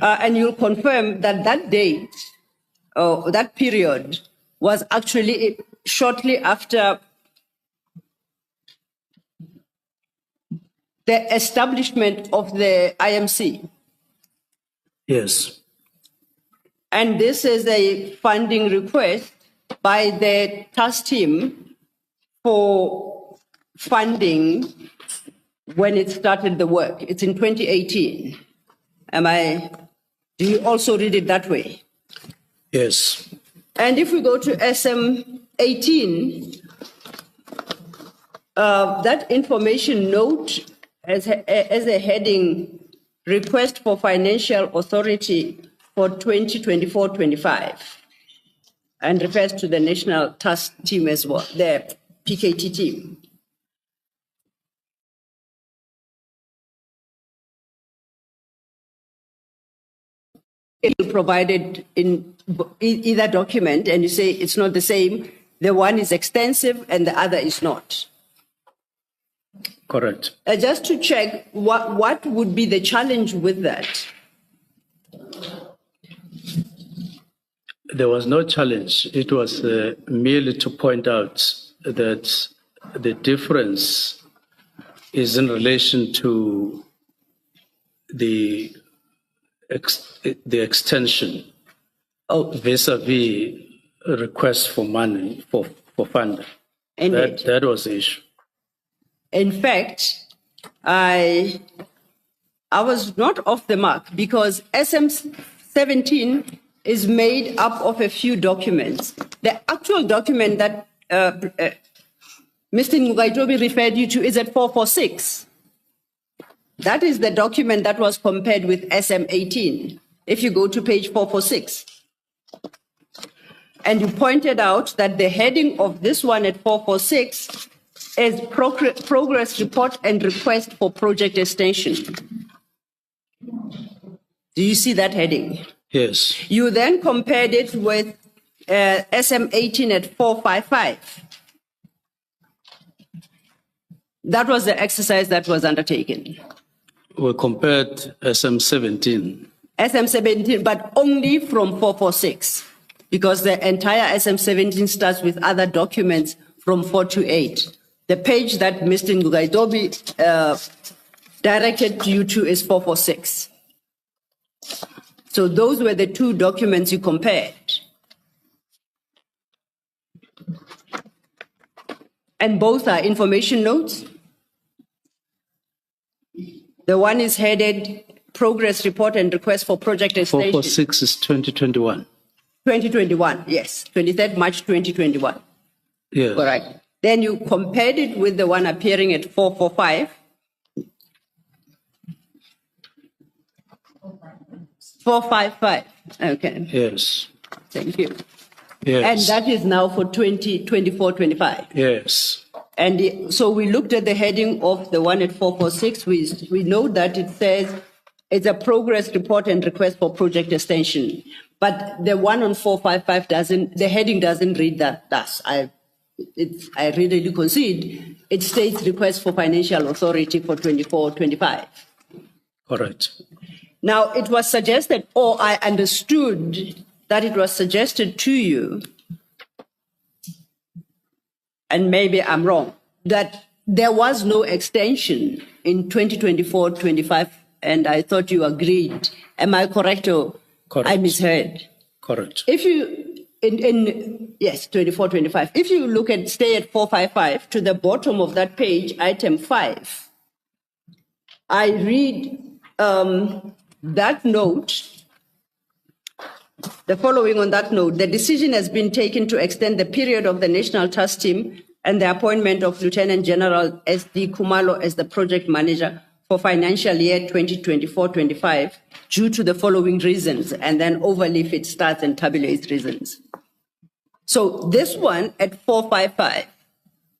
And you'll confirm that that date, that period, was actually shortly after the establishment of the IMC. Yes. And this is a funding request by the task team for funding when it started the work. It's in 2018. Do you also read it that way? Yes. And if we go to SM 18, that information note as a heading, request for financial authority for 2024-25, and refers to the National Task Team as well, the PKT team. It's provided in either document, and you say it's not the same. The one is extensive and the other is not. Correct. Just to check, what would be the challenge with that? There was no challenge. It was merely to point out that the difference is in relation to the extension vis-a-vis request for money for funding. That was the issue. In fact, I was not off the mark because SM 17 is made up of a few documents. The actual document that Mr. Ngugaitobi referred you to is at 446. That is the document that was compared with SM 18. If you go to page 446. And you pointed out that the heading of this one at 446 is progress report and request for project extension. Do you see that heading? Yes. You then compared it with SM 18 at 455. That was the exercise that was undertaken. We compared SM 17. SM 17, but only from 446, because the entire SM 17 starts with other documents from 428. The page that Mr. Ngugaitobi directed you to is 446. So those were the two documents you compared. And both are information notes. The one is headed Progress Report and Request for Project Extension. 446 is 2021. 2021, yes. 23rd March 2021. Yes. Correct. Then you compared it with the one appearing at 445. 455. Okay. Yes. Thank you. Yes. And that is now for 2024-25. Yes. And so we looked at the heading of the one at 446. We know that it says it's a progress report and request for project extension. But the one on 455 the heading doesn't read that thus. I readily concede. It states request for financial authority for 24-25. Correct. Now, it was suggested, or I understood that it was suggested to you, and maybe I'm wrong, that there was no extension in 2024-25, and I thought you agreed. Am I correct or Correct. I misheard? Correct. If you, yes, 24-25, if you look at, stay at 455, to the bottom of that page, item 5, I read that note, the following on that note: the decision has been taken to extend the period of the National Task Team and the appointment of Lieutenant General S.D. Khumalo as the project manager for financial year 2024-25 due to the following reasons, and then overleaf it starts and tabulates reasons. So this one at 455,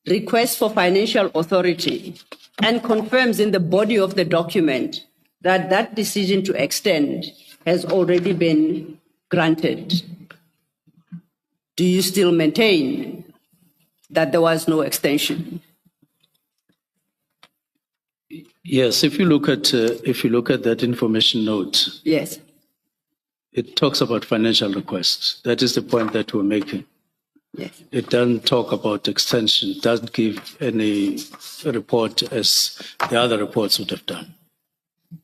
request for financial authority, and confirms in the body of the document that that decision to extend has already been granted. Do you still maintain that there was no extension? Yes, if you look at that information note, Yes. it talks about financial requests. That is the point that we're making. Yes. It doesn't talk about extension. It doesn't give any report as the other reports would have done.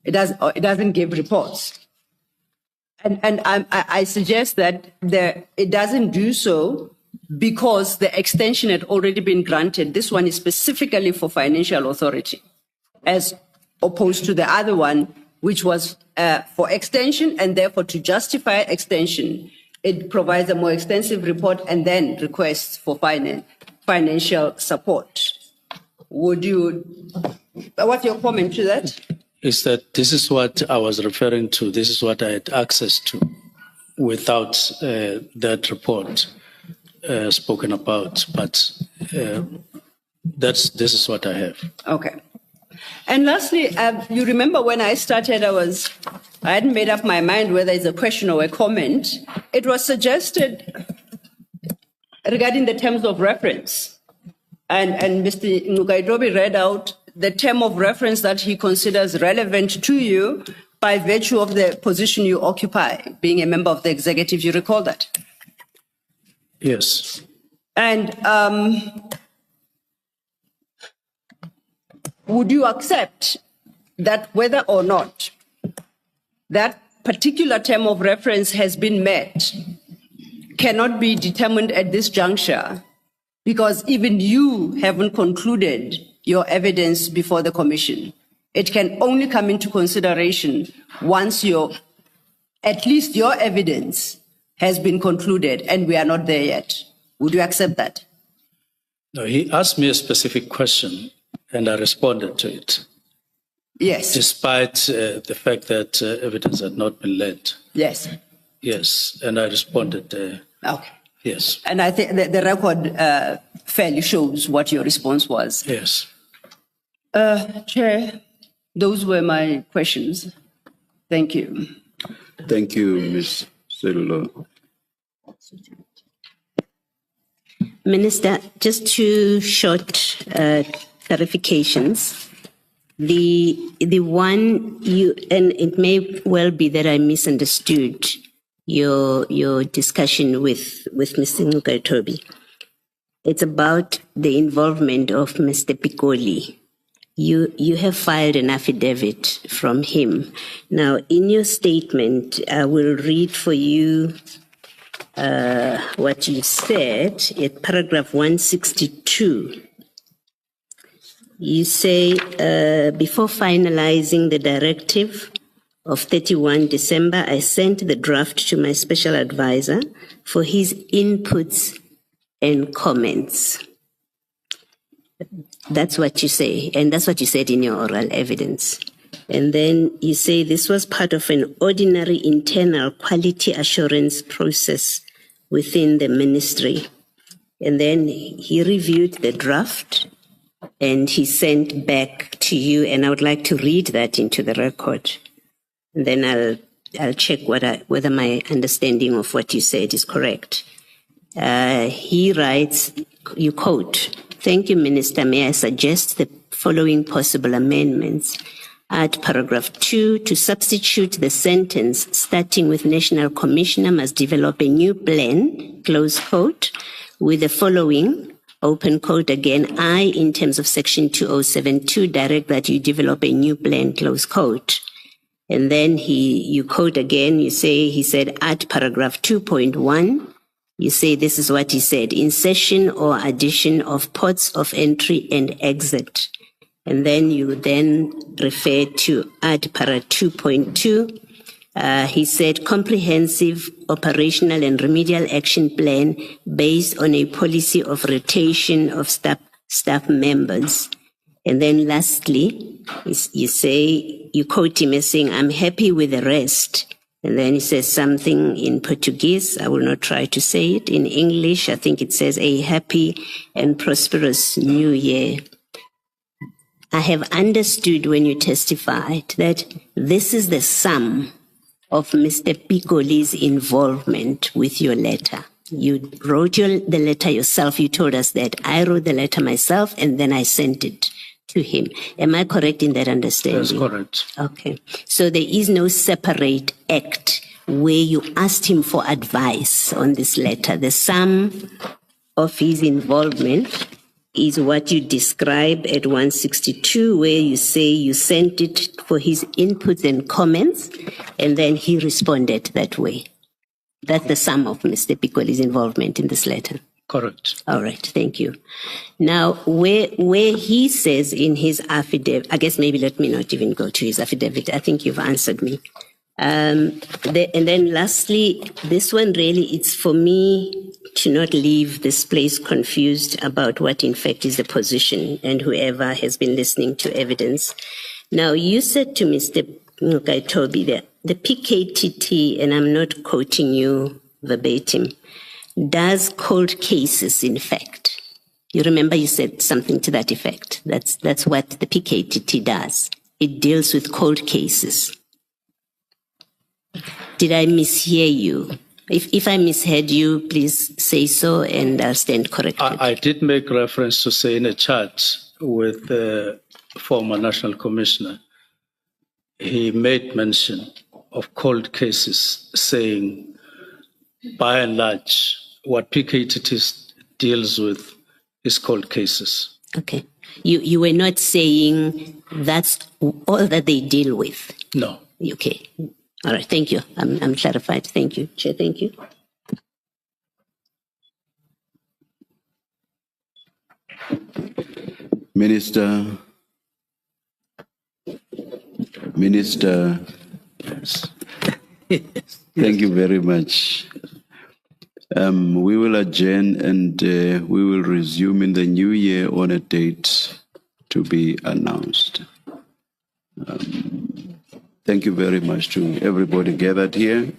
It doesn't give reports. And I suggest that it doesn't do so because the extension had already been granted. This one is specifically for financial authority, as opposed to the other one, which was for extension, and therefore to justify extension, it provides a more extensive report and then requests for financial support. What's your comment to that? Is that this is what I was referring to. This is what I had access to without that report spoken about. But this is what I have. Okay. And lastly, you remember when I started, I hadn't made up my mind whether it's a question or a comment. It was suggested regarding the terms of reference. And Mr. Ngugaidobi read out the term of reference that he considers relevant to you by virtue of the position you occupy, being a member of the executive. You recall that? Yes. And would you accept that whether or not that particular term of reference has been met cannot be determined at this juncture because even you haven't concluded your evidence before the commission? It can only come into consideration once at least your evidence has been concluded, and we are not there yet. Would you accept that? No, he asked me a specific question, and I responded to it. Yes. Despite the fact that evidence had not been led. Yes. Yes, and I responded. Okay. Yes. And I think the record fairly shows what your response was. Yes. Chair, those were my questions. Thank you. Thank you, Ms. Sello. Minister, just two short clarifications. The one and it may well be that I misunderstood your discussion with Mr. Ngugaidobi. It's about the involvement of Mr. Pikoli. You have filed an affidavit from him. Now, in your statement, I will read for you what you said at paragraph 162. You say, before finalizing the directive of 31 December, I sent the draft to my special advisor for his inputs and comments. That's what you say, and that's what you said in your oral evidence. And then you say this was part of an ordinary internal quality assurance process within the ministry. And then he reviewed the draft and he sent back to you, and I would like to read that into the record. And then I'll check whether my understanding of what you said is correct. He writes, you quote, "Thank you, Minister. May I suggest the following possible amendments? At paragraph 2, to substitute the sentence starting with National Commissioner must develop a new plan, close quote, with the following, open quote again, I, in terms of section 2072, direct that you develop a new plan, close quote." And then you quote again, you say, he said, at paragraph 2.1, you say this is what he said, insertion or addition of ports of entry and exit. And then you then refer to at para 2.2. He said comprehensive operational and remedial action plan based on a policy of rotation of staff members. And then lastly, you say, you quote him as saying, I'm happy with the rest. And then he says something in Portuguese. I will not try to say it. In English, I think it says a happy and prosperous new year. I have understood when you testified that this is the sum of Mr. Pikoli's involvement with your letter. You wrote the letter yourself. You told us that I wrote the letter myself and then I sent it to him. Am I correct in that understanding? That's correct. Okay. So there is no separate act where you asked him for advice on this letter. The sum of his involvement is what you describe at 162, where you say you sent it for his inputs and comments, and then he responded that way. That's the sum of Mr. Pikoli's involvement in this letter. Correct. All right, thank you. Now, where he says in his affidavit, I guess maybe let me not even go to his affidavit. I think you've answered me. And then lastly, this one really, it's for me to not leave this place confused about what in fact is the position and whoever has been listening to evidence. Now, you said to Mr. Toby that the PKTT, and I'm not quoting you verbatim, does cold cases in fact. You remember you said something to that effect. That's what the PKTT does. It deals with cold cases. Did I mishear you? If I misheard you, please say so and I'll stand corrected. I did make reference to say in a chat with the former National Commissioner, he made mention of cold cases, saying by and large, what PKTT deals with is cold cases. Okay. You were not saying that's all that they deal with? No. Okay. All right. Thank you. I'm clarified. Thank you. Chair, thank you. Minister. Thank you very much. We will adjourn and we will resume in the new year on a date to be announced. Thank you very much to everybody gathered here.